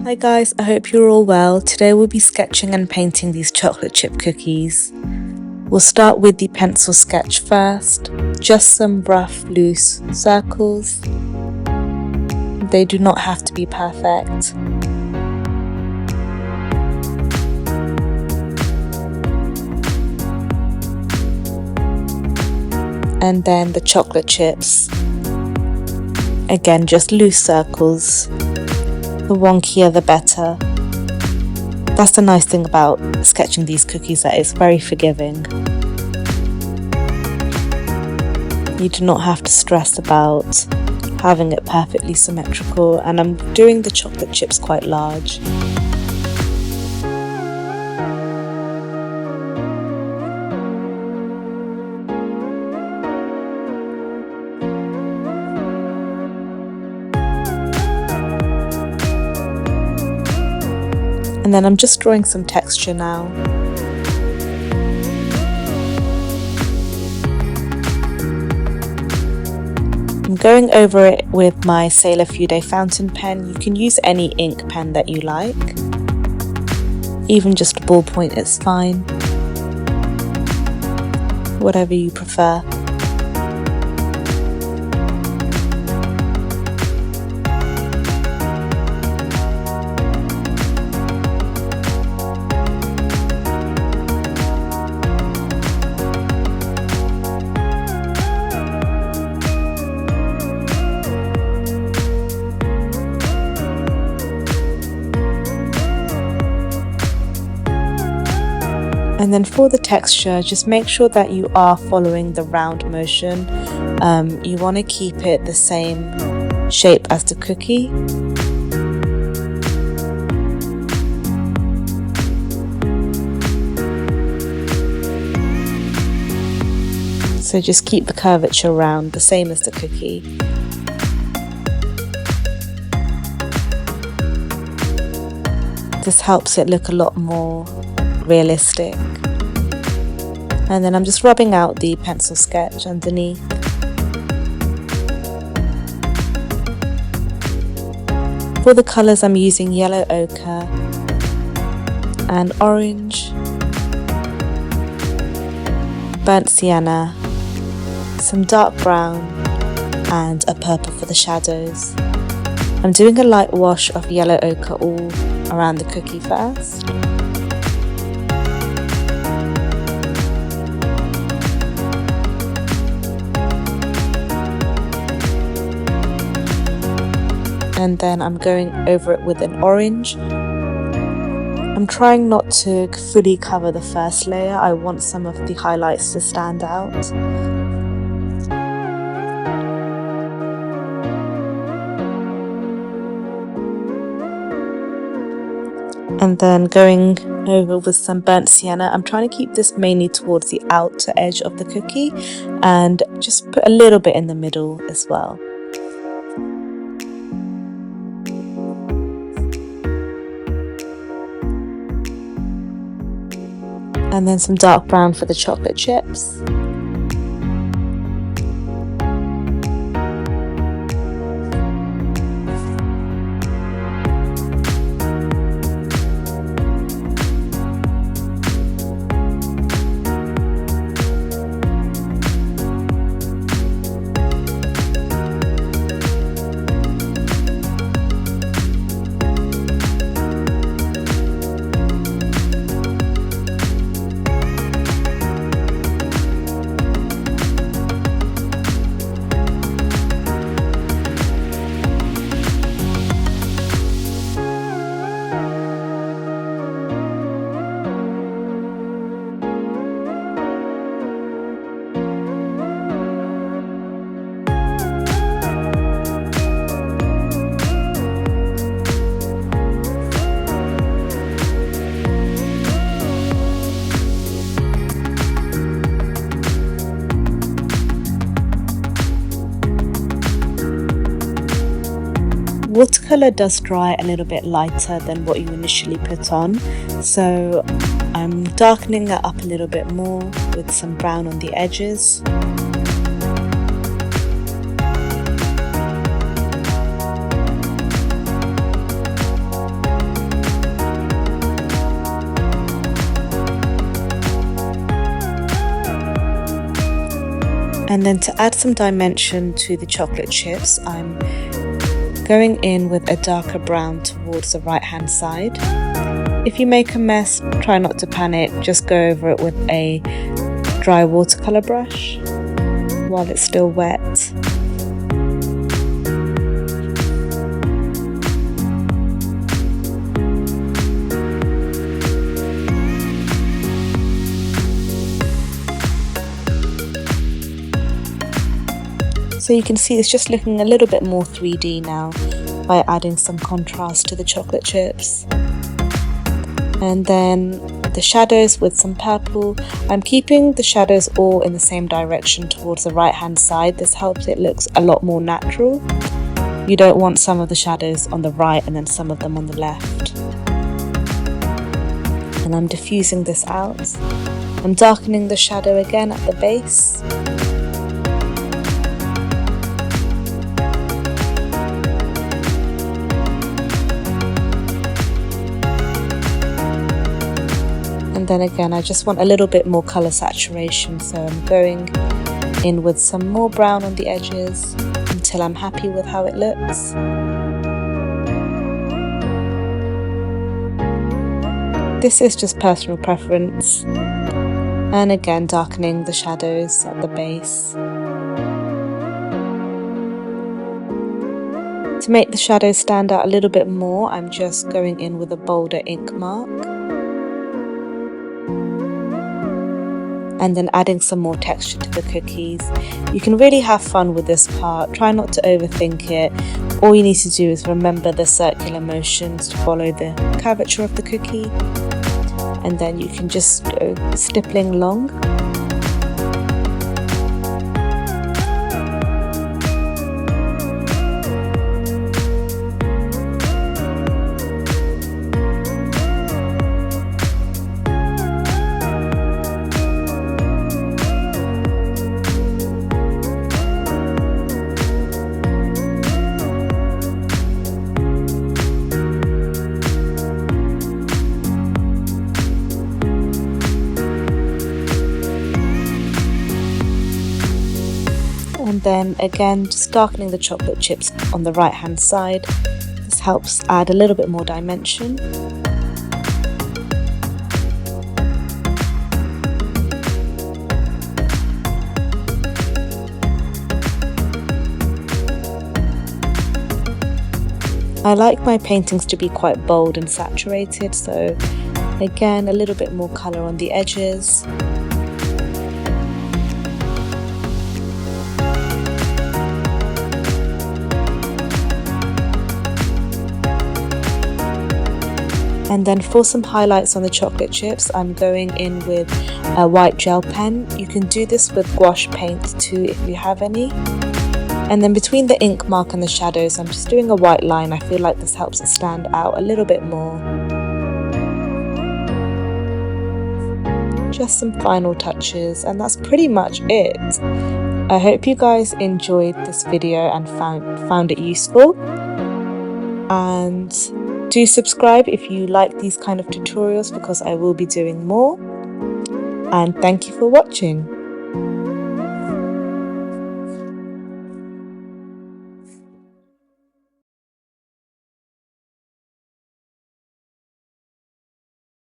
Hi guys, I hope you're all well. Today we'll be sketching and painting these chocolate chip cookies. We'll start with the pencil sketch first, just some rough loose circles. They do not have to be perfect. And then the chocolate chips. Again, just loose circles. The wonkier the better. That's the nice thing about sketching these cookies, that it's very forgiving. You do not have to stress about having it perfectly symmetrical, and I'm doing the chocolate chips quite large. And then I'm just drawing some texture now. I'm going over it with my Sailor Fude fountain pen. You can use any ink pen that you like. Even just a ballpoint is fine. Whatever you prefer. And then for the texture, just make sure that you are following the round motion. You want to keep it the same shape as the cookie. So just keep the curvature round, the same as the cookie. This helps it look a lot more realistic. And then I'm just rubbing out the pencil sketch underneath. For the colours, I'm using yellow ochre and orange, burnt sienna, some dark brown and a purple for the shadows. I'm doing a light wash of yellow ochre all around the cookie first. And then I'm going over it with an orange. I'm trying not to fully cover the first layer. I want some of the highlights to stand out. And then going over with some burnt sienna. I'm trying to keep this mainly towards the outer edge of the cookie and just put a little bit in the middle as well. And then some dark brown for the chocolate chips. Watercolor does dry a little bit lighter than what you initially put on, so I'm darkening it up a little bit more with some brown on the edges. And then to add some dimension to the chocolate chips, I'm going in with a darker brown towards the right hand side. If you make a mess, try not to panic, just go over it with a dry watercolor brush while it's still wet. So you can see it's just looking a little bit more 3D now by adding some contrast to the chocolate chips. And then the shadows with some purple. I'm keeping the shadows all in the same direction towards the right hand side. This helps it looks a lot more natural. You don't want some of the shadows on the right and then some of them on the left. And I'm diffusing this out. I'm darkening the shadow again at the base. And then again, I just want a little bit more color saturation, so I'm going in with some more brown on the edges until I'm happy with how it looks. This is just personal preference. And again, darkening the shadows at the base. To make the shadows stand out a little bit more, I'm just going in with a bolder ink mark. And then adding some more texture to the cookies. You can really have fun with this part. Try not to overthink it. All you need to do is remember the circular motions to follow the curvature of the cookie. And then you can just go stippling along. And then again, just darkening the chocolate chips on the right hand side. This helps add a little bit more dimension. I like my paintings to be quite bold and saturated, so again, a little bit more color on the edges. And then for some highlights on the chocolate chips, I'm going in with a white gel pen. You can do this with gouache paint too if you have any. And then between the ink mark and the shadows, I'm just doing a white line. I feel like this helps it stand out a little bit more. Just some final touches, and that's pretty much it. I hope you guys enjoyed this video and found it useful. And do subscribe if you like these kind of tutorials, because I will be doing more. And thank you for watching.